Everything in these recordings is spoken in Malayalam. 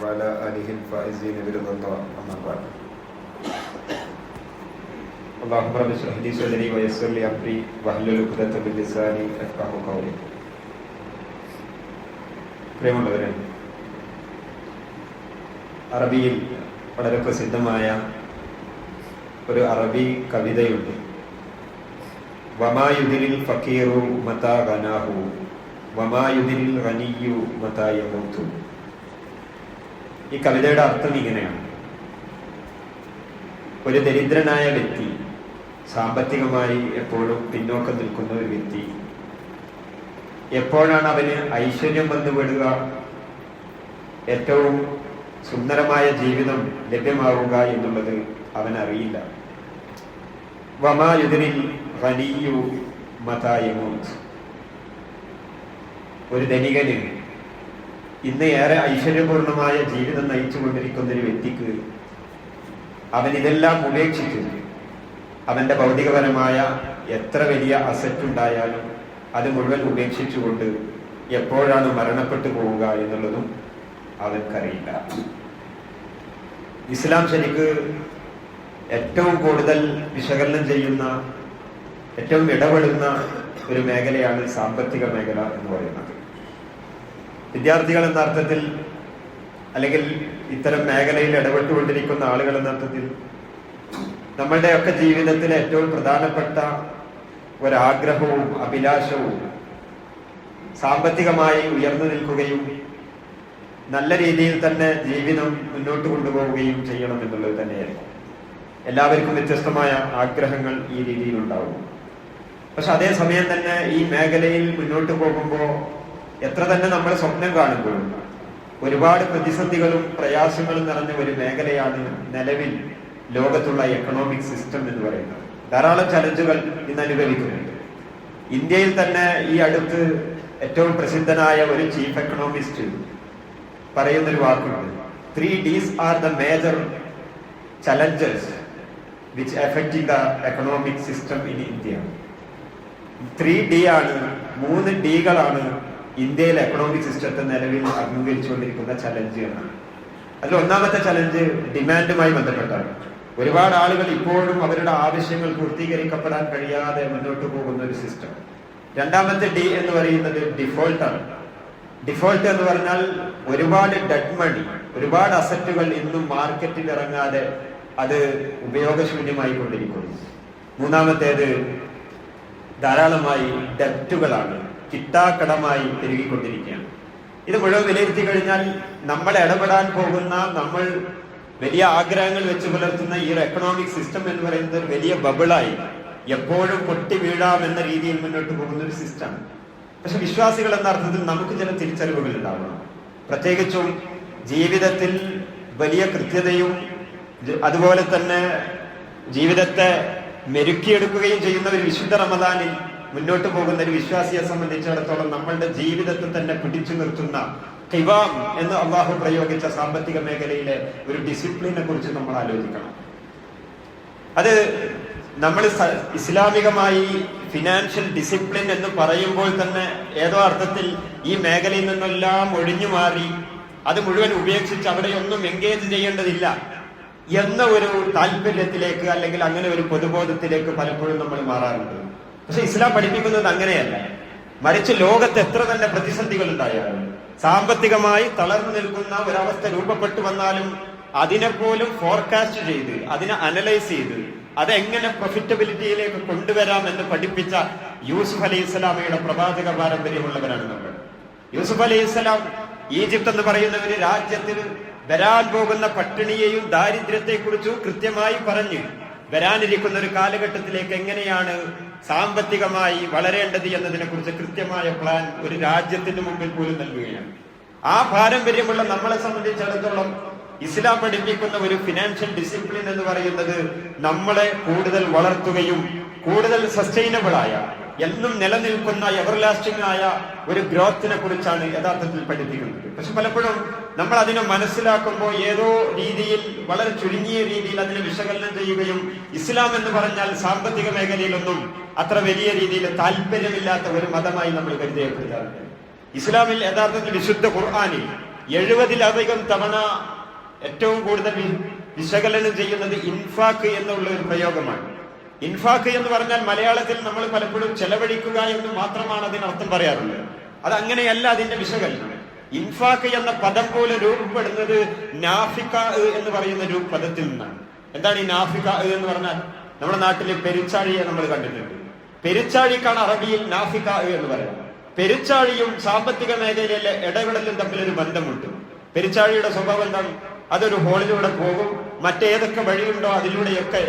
وعلى آله الفائزين برضا الله. أما بعد. اللهم رب اشرح لي صدري ويسر لي أمري واحلل عقدة من لساني يفقهوا قولي. പ്രിയമുള്ളവരെ, അറബിയിൽ വളരെ പ്രസിദ്ധമായ ഒരു അറബി കവിതയുണ്ട്. വമായുദിനിൽ ഫക്കീറു മതാ ഗനാഹു വമായുദിനിൽ ഗനിയു മതാ യമൂതു. ഈ കവിതയുടെ അർത്ഥം ഇങ്ങനെയാണ്: ഒരു ദരിദ്രനായ വ്യക്തി, സാമ്പത്തികമായി എപ്പോഴും പിന്നോക്കം നിൽക്കുന്ന ഒരു വ്യക്തി, എപ്പോഴാണ് അവന് ഐശ്വര്യം വന്നുപെടുക, ഏറ്റവും സുന്ദരമായ ജീവിതം ലഭ്യമാവുക എന്നുള്ളത് അവനറിയില്ല. വമായുദിനിൽ ഗനിയു മതാ യമൂത്. ഒരു ധനികന്, ഇന്ന് ഏറെ ഐശ്വര്യപൂർണമായ ജീവിതം നയിച്ചുകൊണ്ടിരിക്കുന്ന ഒരു വ്യക്തിക്ക് അവൻ ഇതെല്ലാം ഉപേക്ഷിച്ചു അവന്റെ ഭൗതികപരമായ എത്ര വലിയ അസറ്റ് ഉണ്ടായാലും അത് മുഴുവൻ ഉപേക്ഷിച്ചുകൊണ്ട് എപ്പോഴാണ് മരണപ്പെട്ടു പോവുക എന്നുള്ളതും അവൻക്കറിയില്ല. ഇസ്ലാം ശരിക്ക് ഏറ്റവും കൂടുതൽ വിശകലനം ചെയ്യുന്ന, ഏറ്റവും ഇടപെടുന്ന ഒരു മേഖലയാണ് സാമ്പത്തിക മേഖല എന്ന് പറയുന്നത്. വിദ്യാർത്ഥികൾ എന്ന അർത്ഥത്തിൽ, അല്ലെങ്കിൽ ഇത്തരം മേഖലയിൽ ഇടപെട്ടുകൊണ്ടിരിക്കുന്ന ആളുകൾ എന്ന അർത്ഥത്തിൽ, നമ്മളുടെയൊക്കെ ജീവിതത്തിലെ ഏറ്റവും പ്രധാനപ്പെട്ട ഒരാഗ്രഹവും അഭിലാഷവും സാമ്പത്തികമായി ഉയർന്നു നിൽക്കുകയും നല്ല രീതിയിൽ തന്നെ ജീവിതം മുന്നോട്ട് കൊണ്ടുപോവുകയും ചെയ്യണം എന്നുള്ളത് തന്നെയായിരുന്നു. എല്ലാവർക്കും വ്യത്യസ്തമായ ആഗ്രഹങ്ങൾ ഈ രീതിയിൽ ഉണ്ടാവും. പക്ഷെ അതേസമയം തന്നെ ഈ മേഖലയിൽ മുന്നോട്ട് പോകുമ്പോൾ എത്ര തന്നെ നമ്മൾ സ്വപ്നം കാണുമ്പോഴും ഒരുപാട് പ്രതിസന്ധികളും പ്രയാസങ്ങളും നിറഞ്ഞ ഒരു മേഖലയാണ് നിലവിൽ ലോകത്തുള്ള എക്കണോമിക് സിസ്റ്റം എന്ന് പറയുന്നത്. ധാരാളം ചലഞ്ചുകൾ ഇന്ന് അനുഭവിക്കുന്നുണ്ട്. ഇന്ത്യയിൽ തന്നെ ഈ അടുത്ത് ഏറ്റവും പ്രസിദ്ധനായ ഒരു ചീഫ് എക്കണോമിസ്റ്റ് പറയുന്നൊരു വാക്കുണ്ട്: 3 Ds are the major challenges which affecting the economic system in India. 3D ആണ്, 3 ഡികളാണ് ഇന്ത്യയിലെ എക്കണോമിക് സിസ്റ്റത്തെ നിലവിൽ അഭിമുഖീകരിച്ചുകൊണ്ടിരിക്കുന്ന ചലഞ്ച് എന്നാണ്. അതിൽ ഒന്നാമത്തെ ചലഞ്ച് ഡിമാൻഡുമായി ബന്ധപ്പെട്ടാണ്. ഒരുപാട് ആളുകൾ ഇപ്പോഴും അവരുടെ ആവശ്യങ്ങൾ പൂർത്തീകരിക്കപ്പെടാൻ കഴിയാതെ മുന്നോട്ട് പോകുന്ന ഒരു സിസ്റ്റം. രണ്ടാമത്തെ ഡി എന്ന് പറയുന്നത് ഡിഫോൾട്ടാണ്. ഡിഫോൾട്ട് എന്ന് പറഞ്ഞാൽ ഒരുപാട് ഡെഡ് മണി, ഒരുപാട് അസറ്റുകൾ ഇന്നും മാർക്കറ്റിൽ ഇറങ്ങാതെ അത് ഉപയോഗശൂന്യമായി കൊണ്ടിരിക്കുന്നു. മൂന്നാമത്തേത് ധാരാളമായി ഡെപ്റ്റുകളാണ്, കിട്ടാക്കടമായി പെരുകിക്കൊണ്ടിരിക്കുകയാണ്. ഇത് മുഴുവൻ വിലയിരുത്തി കഴിഞ്ഞാൽ നമ്മൾ ഇടപെടാൻ പോകുന്ന, നമ്മൾ വലിയ ആഗ്രഹങ്ങൾ വെച്ച് പുലർത്തുന്ന ഈ ഒരു എക്കണോമിക് സിസ്റ്റം എന്ന് പറയുന്നത് ഒരു വലിയ ബബിളായി എപ്പോഴും പൊട്ടി വീഴാമെന്ന രീതിയിൽ മുന്നോട്ട് പോകുന്ന ഒരു സിസ്റ്റം. പക്ഷെ വിശ്വാസികൾ എന്ന അർത്ഥത്തിൽ നമുക്ക് ചില തിരിച്ചറിവുകൾ ഉണ്ടാവണം. പ്രത്യേകിച്ചും ജീവിതത്തിൽ വലിയ കൃത്യതയും അതുപോലെ തന്നെ ജീവിതത്തെ മെരുക്കിയെടുക്കുകയും ചെയ്യുന്ന ഒരു വിശുദ്ധ റമദാനിൽ മുന്നോട്ട് പോകുന്ന ഒരു വിശ്വാസിയെ സംബന്ധിച്ചിടത്തോളം നമ്മളുടെ ജീവിതത്തിൽ തന്നെ പിടിച്ചു നിർത്തുന്ന ഖിവാം എന്ന് അള്ളാഹു പ്രയോഗിച്ച സാമ്പത്തിക മേഖലയിലെ ഒരു ഡിസിപ്ലിനെ കുറിച്ച് നമ്മൾ ആലോചിക്കണം. അത് നമ്മൾ ഇസ്ലാമികമായി ഫിനാൻഷ്യൽ ഡിസിപ്ലിൻ എന്ന് പറയുമ്പോൾ തന്നെ ഏതോ അർത്ഥത്തിൽ ഈ മേഖലയിൽ നിന്നെല്ലാം ഒഴിഞ്ഞു മാറി അത് മുഴുവൻ ഉപേക്ഷിച്ച് അവിടെയൊന്നും എൻഗേജ് ചെയ്യേണ്ടതില്ല എന്ന ഒരു താല്പര്യത്തിലേക്ക്, അല്ലെങ്കിൽ അങ്ങനെ ഒരു പൊതുബോധത്തിലേക്ക് പലപ്പോഴും നമ്മൾ മാറാറുണ്ട്. പക്ഷെ ഇസ്ലാം പഠിപ്പിക്കുന്നത് അങ്ങനെയല്ല. മറിച്ച് ലോകത്ത് എത്ര തന്നെ പ്രതിസന്ധികൾ ഉണ്ടായാലും, സാമ്പത്തികമായി തളർന്നു നിൽക്കുന്ന ഒരവസ്ഥ രൂപപ്പെട്ടു വന്നാലും അതിനെപ്പോലും ഫോർകാസ്റ്റ് ചെയ്ത്, അതിനെ അനലൈസ് ചെയ്ത് അതെങ്ങനെ പ്രൊഫിറ്റബിലിറ്റിയിലേക്ക് കൊണ്ടുവരാം എന്ന് പഠിപ്പിച്ച യൂസുഫ് അലൈഹി സ്വലാമയുടെ പ്രവാചക പാരമ്പര്യമുള്ളവരാണ് നമ്മൾ. യൂസുഫ് അലൈഹി സ്വലാം ഈജിപ്ത് എന്ന് പറയുന്ന ഒരു രാജ്യത്തിൽ വരാൻ പോകുന്ന പട്ടിണിയെയും ദാരിദ്ര്യത്തെക്കുറിച്ചും കൃത്യമായി പറഞ്ഞ് വരാനിരിക്കുന്ന ഒരു കാലഘട്ടത്തിലേക്ക് എങ്ങനെയാണ് സാമ്പത്തികമായി വളരേണ്ടത് എന്നതിനെ കുറിച്ച് കൃത്യമായ പ്ലാൻ ഒരു രാജ്യത്തിന് മുമ്പിൽ പോലും നൽകുകയാണ്. ആ പാരമ്പര്യമുള്ള നമ്മളെ സംബന്ധിച്ചിടത്തോളം ഇസ്ലാം പഠിപ്പിക്കുന്ന ഒരു ഫിനാൻഷ്യൽ ഡിസിപ്ലിൻ എന്ന് പറയുന്നത് നമ്മളെ കൂടുതൽ വളർത്തുകയും കൂടുതൽ സസ്റ്റൈനബിൾ ആയ, എന്നും നിലനിൽക്കുന്ന എവർലാസ്റ്റിംഗ് ആയ ഒരു ഗ്രോത്തിനെ കുറിച്ചാണ് യഥാർത്ഥത്തിൽ പഠിപ്പിക്കുന്നത്. പക്ഷെ പലപ്പോഴും നമ്മൾ അതിനെ മനസ്സിലാക്കുമ്പോൾ ഏതോ രീതിയിൽ, വളരെ ചുരുങ്ങിയ രീതിയിൽ അതിനെ വിശകലനം ചെയ്യുകയും ഇസ്ലാം എന്ന് പറഞ്ഞാൽ സാമ്പത്തിക മേഖലയിലൊന്നും അത്ര വലിയ രീതിയിൽ താല്പര്യമില്ലാത്ത ഒരു മതമായി നമ്മൾ കരുതപ്പെടുത്താറുണ്ട്. ഇസ്ലാമിൽ യഥാർത്ഥത്തിൽ വിശുദ്ധ ഖുർആനിൽ 70-ലധികം തവണ ഏറ്റവും കൂടുതൽ വിശകലനം ചെയ്യുന്നത് ഇൻഫാക്ക് എന്നുള്ള ഒരു പ്രയോഗമാണ്. ഇൻഫാക്ക് എന്ന് പറഞ്ഞാൽ മലയാളത്തിൽ നമ്മൾ പലപ്പോഴും ചെലവഴിക്കുക എന്ന് മാത്രമാണ് അതിനർത്ഥം പറയാറുള്ളത്. അത് അങ്ങനെയല്ല അതിന്റെ വിശകലനം. ഇൻഫാക്ക് എന്ന പദം പോലെ രൂപപ്പെടുന്നത് നാഫിക എന്ന് പറയുന്ന ഒരു പദത്തിൽ നിന്നാണ്. എന്താണ് ഈ നാഫിക എന്ന് പറഞ്ഞാൽ? നമ്മുടെ നാട്ടിലെ പെരുച്ചാഴിയെ നമ്മൾ കണ്ടിട്ടുണ്ട്. പെരുച്ചാഴിക്കാണ് അറബിയിൽ നാഫിക എന്ന് പറയുന്നത്. പെരുച്ചാഴിയും സാമ്പത്തിക മേഖലയിലെ ഇടപെടലും തമ്മിലൊരു ബന്ധമുണ്ട്. പെരുച്ചാഴിയുടെ സ്വഭാവം എന്താണ്? അതൊരു ഹോളിലൂടെ പോകും, മറ്റേതൊക്കെ വഴിയുണ്ടോ അതിലൂടെയൊക്കെ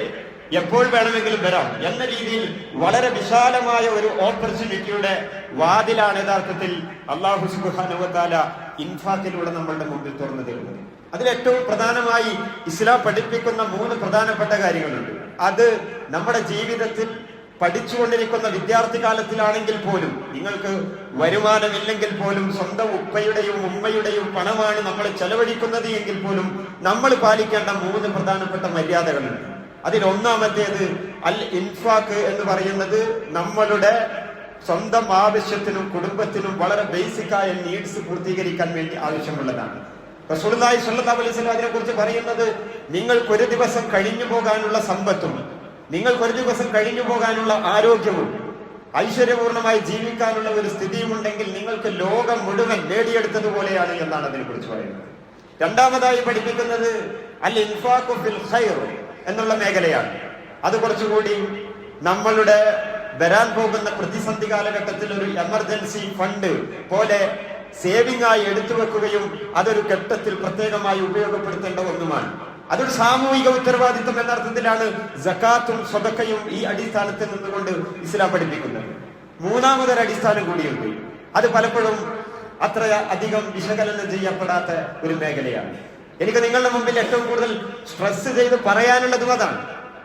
എപ്പോൾ വേണമെങ്കിലും വരാം എന്ന രീതിയിൽ വളരെ വിശാലമായ ഒരു ഓപ്പർച്യൂണിറ്റിയുടെ വാതിലാണ് യഥാർത്ഥത്തിൽ അല്ലാഹു സുബ്ഹാനഹു വ തആല ഇൻഫാക്കിലൂടെ നമ്മളുടെ മുമ്പിൽ തുറന്നു തരുന്നത്. അതിലേറ്റവും പ്രധാനമായി ഇസ്ലാം പഠിപ്പിക്കുന്ന 3 പ്രധാനപ്പെട്ട കാര്യങ്ങളുണ്ട്. അത് നമ്മുടെ ജീവിതത്തിൽ പഠിച്ചുകൊണ്ടിരിക്കുന്ന വിദ്യാർത്ഥി കാലത്തിലാണെങ്കിൽ പോലും, നിങ്ങൾക്ക് വരുമാനമില്ലെങ്കിൽ പോലും സ്വന്തം ഉപ്പയുടെയും ഉമ്മയുടെയും പണമാണ് നമ്മൾ ചെലവഴിക്കുന്നത് എങ്കിൽ പോലും നമ്മൾ പാലിക്കേണ്ട 3 പ്രധാനപ്പെട്ട മര്യാദകളുണ്ട്. അതിൽ ഒന്നാമത്തേത് അൽ ഇൻഫാക്ക് എന്ന് പറയുന്നത് നമ്മളുടെ സ്വന്തം ആവശ്യത്തിനും കുടുംബത്തിനും വളരെ ബേസിക്കായ നീഡ്സ് പൂർത്തീകരിക്കാൻ വേണ്ടി ആവശ്യമുള്ളതാണ്. റസൂലുള്ളാഹി സ്വല്ലല്ലാഹു അലൈഹി വസല്ലം അതിനെ കുറിച്ച് പറയുന്നത്, നിങ്ങൾക്കൊരു ദിവസം കഴിഞ്ഞു പോകാനുള്ള സമ്പത്തും നിങ്ങൾക്കൊരു ദിവസം കഴിഞ്ഞു പോകാനുള്ള ആരോഗ്യവും ഐശ്വര്യപൂർണമായി ജീവിക്കാനുള്ള ഒരു സ്ഥിതിയുമുണ്ടെങ്കിൽ നിങ്ങൾക്ക് ലോകം മുഴുവൻ നേടിയെടുത്തതുപോലെയാണ് എന്നാണ് അതിനെ കുറിച്ച് പറയുന്നത്. രണ്ടാമതായി പഠിപ്പിക്കുന്നത് അൽ ഇൻഫാഖു ഫിൽ ഖൈർ എന്നുള്ള മേഖലയാണ്. അത് കുറച്ചുകൂടി നമ്മളുടെ വരാൻ പോകുന്ന പ്രതിസന്ധി കാലഘട്ടത്തിൽ ഒരു എമർജൻസി ഫണ്ട് പോലെ സേവിംഗ് ആയി എടുത്തു വെക്കുകയും അതൊരു ഘട്ടത്തിൽ പ്രത്യേകമായി ഉപയോഗപ്പെടുത്തേണ്ട ഒന്നുമാണ്. അതൊരു സാമൂഹിക ഉത്തരവാദിത്വം എന്ന അർത്ഥത്തിലാണ് സകാത്തും സ്വതക്കയും ഈ അടിസ്ഥാനത്തിൽ നിന്നുകൊണ്ട് ഇസ്ലാം പഠിപ്പിക്കുന്നത്. മൂന്നാമതൊരു അടിസ്ഥാനം കൂടിയുണ്ട്. അത് പലപ്പോഴും അത്ര അധികം വിശകലനം ചെയ്യപ്പെടാത്ത ഒരു മേഖലയാണ്. എനിക്ക് നിങ്ങളുടെ മുമ്പിൽ ഏറ്റവും കൂടുതൽ സ്ട്രെസ് ചെയ്ത് പറയാനുള്ളതും അതാണ്.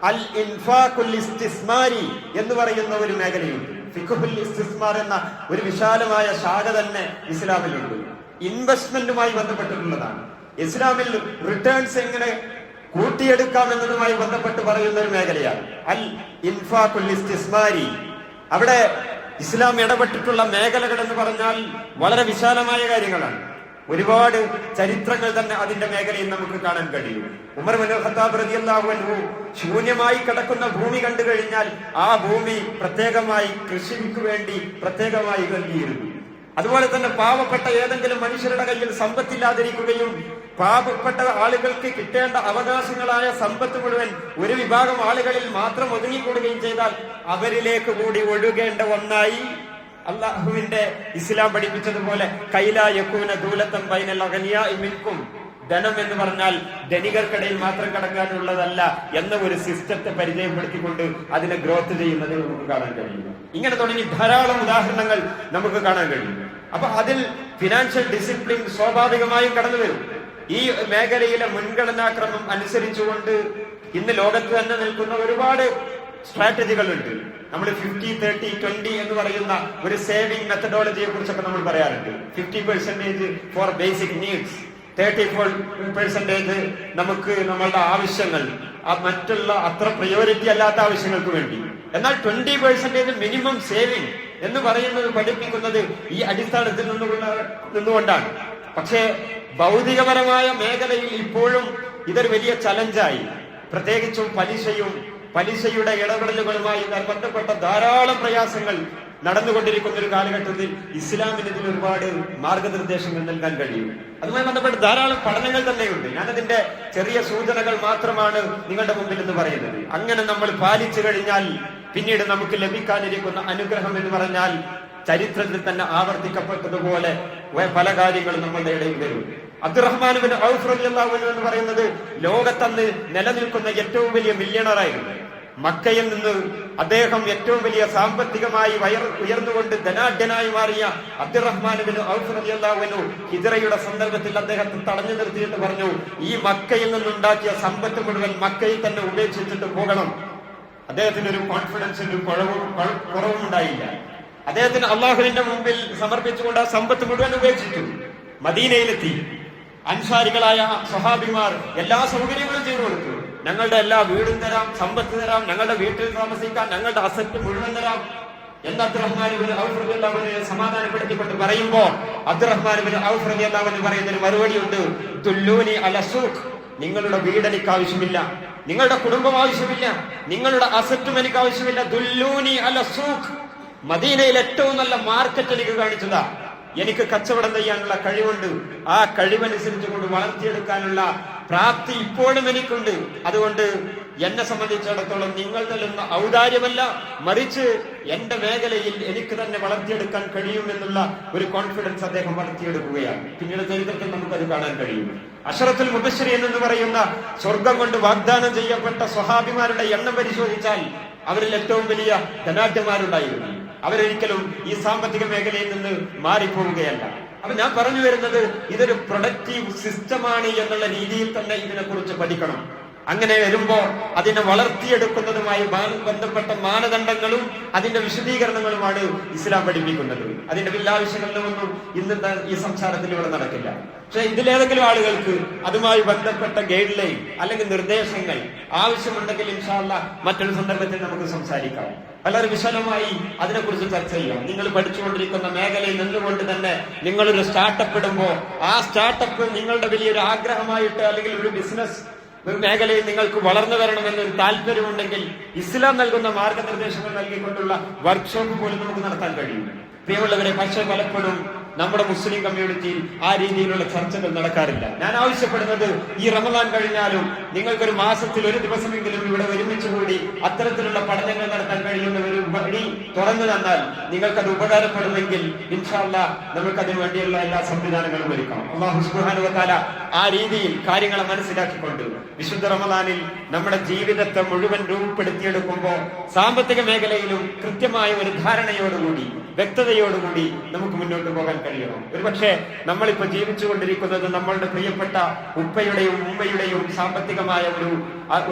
അൽ ഇൻഫാഖുൽ ഇസ്തിസ്മാരി എന്ന് പറയുന്ന ഒരു മേഖലയുണ്ട്. ഫിഖ്ഹുൽ ഇസ്തിസ്മാർ എന്ന ഒരു വിശാലമായ ശാഖ തന്നെ ഇസ്ലാമിലുണ്ട്. ഇൻവെസ്റ്റ്മെന്റുമായി ബന്ധപ്പെട്ടിട്ടുള്ളതാണ്. ഇസ്ലാമിൽ റിട്ടേൺസ് എങ്ങനെ കൂട്ടിയെടുക്കാം എന്നതുമായി ബന്ധപ്പെട്ട് പറയുന്ന ഒരു മേഖലയാണ് അൽ ഇൻഫാഖുൽ ഇസ്തിസ്മാരി. അവിടെ ഇസ്ലാം ഇടപെട്ടിട്ടുള്ള മേഖലകൾ എന്ന് പറഞ്ഞാൽ വളരെ വിശാലമായ കാര്യങ്ങളാണ്. ഒരുപാട് ചരിത്രങ്ങൾ തന്നെ അതിന്റെ മേഖലയിൽ നമുക്ക് കാണാൻ കഴിയും. ഉമർ ഇബ്നുൽ ഖത്താബ് റളിയല്ലാഹു അൻഹു ശൂന്യമായി കിടക്കുന്ന ഭൂമി കണ്ടു കഴിഞ്ഞാൽ ആ ഭൂമി പ്രത്യേകമായി കൃഷിക്ക് വേണ്ടി പ്രത്യേകമായി നൽകിയിരുന്നു. അതുപോലെ തന്നെ പാവപ്പെട്ട ഏതെങ്കിലും മനുഷ്യരുടെ കയ്യിൽ സമ്പത്തില്ലാതിരിക്കുകയും പാവപ്പെട്ട ആളുകൾക്ക് കിട്ടേണ്ട അവകാശങ്ങളായ സമ്പത്ത് മുഴുവൻ ഒരു വിഭാഗം ആളുകളിൽ മാത്രം ഒതുങ്ങിക്കൂടുകയും ചെയ്താൽ അവരിലേക്ക് കൂടി ഒഴുകേണ്ട ഒന്നായി അള്ളാഹുവിന്റെ ഇസ്ലാം പഠിപ്പിച്ചതുപോലെ കൈലാ യകൂന ദൂലത്തൻ ബൈനൽ അഗ്നിയാഇ മിൻകും, ധനം എന്ന് പറഞ്ഞാൽ ധനികർക്കിടയിൽ മാത്രം കടക്കാനുള്ളതല്ല എന്ന ഒരു സിസ്റ്റത്തെ പരിചയപ്പെടുത്തിക്കൊണ്ട് അതിനെ ഗ്രോത്ത് ചെയ്യുന്നത് നമുക്ക് കാണാൻ കഴിയും. ഇങ്ങനെ തുടങ്ങി ധാരാളം ഉദാഹരണങ്ങൾ നമുക്ക് കാണാൻ കഴിയും. അപ്പൊ അതിൽ ഫിനാൻഷ്യൽ ഡിസിപ്ലിൻ സ്വാഭാവികമായും കടന്നു വരും. ഈ മേഖലയിലെ മുൻഗണനാക്രമം അനുസരിച്ചുകൊണ്ട് ഇന്ന് ലോകത്ത് തന്നെ നിൽക്കുന്ന ഒരുപാട് സ്ട്രാറ്റജികളുണ്ട്. നമ്മൾ 50-30-20 എന്ന് പറയുന്ന ഒരു സേവിംഗ് മെത്തഡോളജിയെ കുറിച്ചൊക്കെ നമ്മൾ പറയാറുണ്ട്. 50% ഫോർ ബേസിക് നീഡ്സ്, 30% നമുക്ക് നമ്മളുടെ ആവശ്യങ്ങൾ, മറ്റുള്ള അത്ര പ്രയോറിറ്റി അല്ലാത്ത ആവശ്യങ്ങൾക്ക് വേണ്ടി. എന്നാൽ 20% മിനിമം സേവിംഗ് എന്ന് പറയുന്നത് പഠിപ്പിക്കുന്നത് ഈ അടിസ്ഥാനത്തിൽ നിന്നുകൊണ്ടാണ്. പക്ഷേ ഭൗതികപരമായ മേഖലയിൽ ഇപ്പോഴും ഇതൊരു വലിയ ചലഞ്ചായി, പ്രത്യേകിച്ചും പലിശയുടെ ഇടപെടലുകളുമായി ബന്ധപ്പെട്ട ധാരാളം പ്രയാസങ്ങൾ നടന്നുകൊണ്ടിരിക്കുന്ന ഒരു കാലഘട്ടത്തിൽ ഇസ്ലാമിന് ഇതിൽ ഒരുപാട് മാർഗനിർദ്ദേശങ്ങൾ നൽകാൻ കഴിയും. അതുമായി ബന്ധപ്പെട്ട് ധാരാളം പഠനങ്ങൾ തന്നെയുണ്ട്. ഞാനതിന്റെ ചെറിയ സൂചനകൾ മാത്രമാണ് നിങ്ങളുടെ മുമ്പിൽ എന്ന് പറയുന്നത്. അങ്ങനെ നമ്മൾ പാലിച്ചു കഴിഞ്ഞാൽ പിന്നീട് നമുക്ക് ലഭിക്കാനിരിക്കുന്ന അനുഗ്രഹം എന്ന് പറഞ്ഞാൽ ചരിത്രത്തിൽ തന്നെ ആവർത്തിക്കപ്പെട്ടതുപോലെ പല കാര്യങ്ങളും നമ്മളുടെ ഇടയിൽ വരും. അബ്ദുറഹ്മാൻ ഇബ്നു ഔഫ് റളിയല്ലാഹു അൻഹു എന്ന് പറയുന്നത് ലോകത്തന്ന് നിലനിൽക്കുന്ന ഏറ്റവും വലിയ മില്യണറായിരുന്നു. മക്കയിൽ നിന്ന് അദ്ദേഹം ഏറ്റവും വലിയ സാമ്പത്തികമായി ഉയർന്നുകൊണ്ട് ധനാഢ്യനായി മാറിയ അബ്ദുറഹ്മാൻ ഇബ്നു ഔഫ് റളിയല്ലാഹു അൻഹു ഹിജ്റയുടെ സന്ദർഭത്തിൽ അദ്ദേഹത്തെ തടഞ്ഞു നിർത്തിയിട്ട് പറഞ്ഞു, ഈ മക്കയിൽ നിന്നുണ്ടാക്കിയ സമ്പത്ത് മുഴുവൻ മക്കയിൽ തന്നെ ഉപേക്ഷിച്ചിട്ട് പോകണം. അദ്ദേഹത്തിന് ഒരു കോൺഫിഡൻസിന്റെ കുറവും ഉണ്ടായില്ല. അദ്ദേഹത്തിന് അള്ളാഹുവിന്റെ മുമ്പിൽ സമർപ്പിച്ചുകൊണ്ട് ആ സമ്പത്ത് മുഴുവൻ ഉപേക്ഷിച്ചു. മദീനയിലെത്തി. അൻസാരികളായ സ്വഹാബിമാർ എല്ലാ സൗകര്യങ്ങളും ചെയ്തു കൊടുത്തു. ഞങ്ങളുടെ എല്ലാ വീടും തരാം, സമ്പത്ത് തരാം, ഞങ്ങളുടെ വീട്ടിൽ താമസിക്കാൻ, ഞങ്ങളുടെ അസറ്റ് മുഴുവൻ തരാം. എന്ന് അബ്ദുറഹ്മാൻ ഇബ്നു ഔഫ് റളിയല്ലാഹു അൻഹു സമാധാനപ്പെടുത്തിക്കൊണ്ട് പറയുമ്പോൾ അബ്ദുറഹ്മാൻ ഇബ്നു ഔഫ് റളിയല്ലാഹു അൻഹു പറയുന്നൊരു മറുപടിയുണ്ട്, തുല്ലൂനി അല സൂഖ്, നിങ്ങളുടെ വീട് എനിക്ക് ആവശ്യമില്ല, നിങ്ങളുടെ കുടുംബം ആവശ്യമില്ല, നിങ്ങളുടെ അസറ്റും എനിക്ക് ആവശ്യമില്ല. ദുല്ലൂനി അല സൂഖ്, മദീനയിൽ ഏറ്റവും നല്ല മാർക്കറ്റ് എനിക്ക് കാണിച്ചതാ. എനിക്ക് കച്ചവടം ചെയ്യാനുള്ള കഴിവുണ്ട്, ആ കഴിവനുസരിച്ച് കൊണ്ട് വളർത്തിയെടുക്കാനുള്ള പ്രാപ്തി ഇപ്പോഴും എനിക്കുണ്ട്. അതുകൊണ്ട് എന്നെ സംബന്ധിച്ചിടത്തോളം നിങ്ങൾ നൽകുന്ന ഔദാര്യമല്ല, മറിച്ച് എന്റെ മേഖലയിൽ എനിക്ക് തന്നെ വളർത്തിയെടുക്കാൻ കഴിയുമെന്നുള്ള ഒരു കോൺഫിഡൻസ് അദ്ദേഹം വളർത്തിയെടുക്കുകയാണ്. പിന്നീട് ചരിത്രത്തിൽ നമുക്കത് കാണാൻ കഴിയും. അശറത്തുൽ മുബശ്ശിരീൻ എന്ന് പറയുന്ന സ്വർഗം കൊണ്ട് വാഗ്ദാനം ചെയ്യപ്പെട്ട സ്വഹാബിമാരുടെ എണ്ണം പരിശോധിച്ചാൽ അവരിൽ ഏറ്റവും വലിയ ധനാഢ്യന്മാരുണ്ടായിരുന്നു. അവരൊരിക്കലും ഈ സാമ്പത്തിക മേഖലയിൽ നിന്ന് മാറിപ്പോവുകയല്ല. അപ്പൊ ഞാൻ പറഞ്ഞു വരുന്നത്, ഇതൊരു പ്രൊഡക്റ്റീവ് സിസ്റ്റമാണ് എന്നുള്ള രീതിയിൽ തന്നെ ഇതിനെക്കുറിച്ച് പഠിക്കണം. അങ്ങനെ വരുമ്പോ അതിനെ വളർത്തിയെടുക്കുന്നതുമായി ബന്ധപ്പെട്ട മാനദണ്ഡങ്ങളും അതിന്റെ വിശദീകരണങ്ങളുമാണ് ഇസ്ലാം പഠിപ്പിക്കുന്നത്. അതിന്റെ വിശകലനമൊന്നും ഇന്നത്തെ ഈ സംസാരത്തിൽ ഇവിടെ നടക്കില്ല. പക്ഷെ ഇതിലേതെങ്കിലും ആളുകൾക്ക് അതുമായി ബന്ധപ്പെട്ട ഗൈഡ് ലൈൻ അല്ലെങ്കിൽ നിർദ്ദേശങ്ങൾ ആവശ്യമുണ്ടെങ്കിൽ ഇൻഷാ അല്ലാഹ് മറ്റൊരു സന്ദർഭത്തിൽ നമുക്ക് സംസാരിക്കാം. വളരെ വിശാലമായി അതിനെക്കുറിച്ച് ചർച്ച ചെയ്യാം. നിങ്ങൾ പഠിച്ചുകൊണ്ടിരിക്കുന്ന മേഖലയിൽ നിന്നുകൊണ്ട് തന്നെ നിങ്ങളൊരു സ്റ്റാർട്ടപ്പ് ഇടുമ്പോൾ ആ സ്റ്റാർട്ടപ്പ് നിങ്ങളുടെ വലിയൊരു ആഗ്രഹമായിട്ട് അല്ലെങ്കിൽ ഒരു ബിസിനസ് ഒരു മേഖലയിൽ നിങ്ങൾക്ക് വളർന്നു വരണമെന്നൊരു താല്പര്യമുണ്ടെങ്കിൽ ഇസ്ലാം നൽകുന്ന മാർഗനിർദ്ദേശങ്ങൾ നൽകിക്കൊണ്ടുള്ള വർക്ക്ഷോപ്പ് പോലും നമുക്ക് നടത്താൻ കഴിയും. പ്രിയമുള്ളവരെ, പക്ഷേ പലപ്പോഴും നമ്മുടെ മുസ്ലിം കമ്മ്യൂണിറ്റിയിൽ ആ രീതിയിലുള്ള ചർച്ചകൾ നടക്കാറില്ല. ഞാൻ ആവശ്യപ്പെടുന്നത്, ഈ റമദാൻ കഴിഞ്ഞാലും നിങ്ങൾക്കൊരു മാസത്തിൽ ഒരു ദിവസമെങ്കിലും ഇവിടെ ഒരുമിച്ച് കൂടി അത്തരത്തിലുള്ള പഠനങ്ങൾ നടത്താൻ കഴിയുന്ന ഒരു വഴി തുറന്നു തന്നാൽ നിങ്ങൾക്കത് ഉപകാരപ്പെടുമെങ്കിൽ ഇൻഷാ അല്ലാഹ് നമുക്ക് അതിനു വേണ്ടിയുള്ള എല്ലാ സംവിധാനങ്ങളും ഒരുക്കണം. അല്ലാഹു സുബ്ഹാനഹു വ തആല ആ രീതിയിൽ കാര്യങ്ങളെ മനസ്സിലാക്കിക്കൊണ്ട് വിശുദ്ധ റമദാനിൽ നമ്മുടെ ജീവിതത്തെ മുഴുവൻ രൂപപ്പെടുത്തിയെടുക്കുമ്പോൾ സാമ്പത്തിക മേഖലയിലും കൃത്യമായ ഒരു ധാരണയോടുകൂടി വ്യക്തതയോടുകൂടി നമുക്ക് മുന്നോട്ട് പോകാൻ കഴിയണം. ഒരുപക്ഷെ നമ്മളിപ്പോ ജീവിച്ചുകൊണ്ടിരിക്കുന്നത് നമ്മളുടെ പ്രിയപ്പെട്ട ഉപ്പയുടെയും ഉമ്മയുടെയും സാമ്പത്തികമായ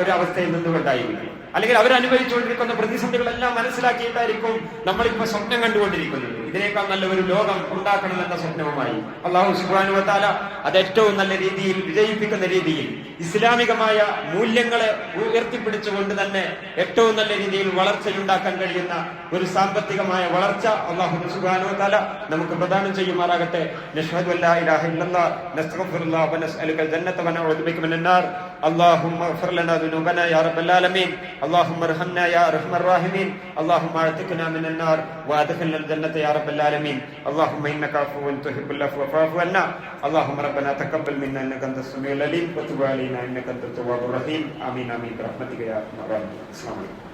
ഒരു അവസ്ഥയിൽ നിന്നുകൊണ്ടായിരിക്കും. അല്ലെങ്കിൽ അവരനുഭവിച്ചുകൊണ്ടിരിക്കുന്ന പ്രതിസന്ധികളെല്ലാം മനസ്സിലാക്കിയിട്ടായിരിക്കും നമ്മളിപ്പോ സ്വപ്നം കണ്ടുകൊണ്ടിരിക്കുന്നത്. ഇതിനേക്കാൾ നല്ല ഒരു ലോകം ഉണ്ടാക്കണമെന്ന സ്വപ്നവുമായി അല്ലാഹു സുബ്ഹാനഹു വ തആല അത് ഏറ്റവും നല്ല രീതിയിൽ വിജയിപ്പിക്കുന്ന രീതിയിൽ ഇസ്ലാമികമായ മൂല്യങ്ങളെ ഉയർത്തിപ്പിടിച്ചുകൊണ്ട് തന്നെ ഏറ്റവും നല്ല രീതിയിൽ വളർച്ചയുണ്ടാക്കാൻ കഴിയുന്ന ഒരു സാമ്പത്തികമായ വളർച്ച അല്ലാഹു സുബ്ഹാനഹു വ തആല നമുക്ക് പ്രദാനം ചെയ്യുമാറാകട്ടെ. നശ്ഹദു അല്ലാ ഇലാഹ ഇല്ലല്ലാഹ് നസ്തഗ്ഫിറുല്ലാഹ വ നസ്അലുകൽ ജന്നത വ നഊദു ബിക മിനൻ നാർ. അല്ലാഹുമ്മ ഇഗ്ഫിർ ലനാ ദുനൂബനാ യാ റബ്ബൽ ആലമീൻ. اللهم ارحمنا يا ارحم الراحمين. اللهم اعتقنا من النار وادخلنا الجنة يا رب العالمين. اللهم انك عفو تحب العفو فاعف عنا. اللهم ربنا تقبل منا انك انت السميع العليم وتب علينا انك انت التواب الرحيم. امين امين برحمتك يا ارحم الراحمين. السلام عليكم.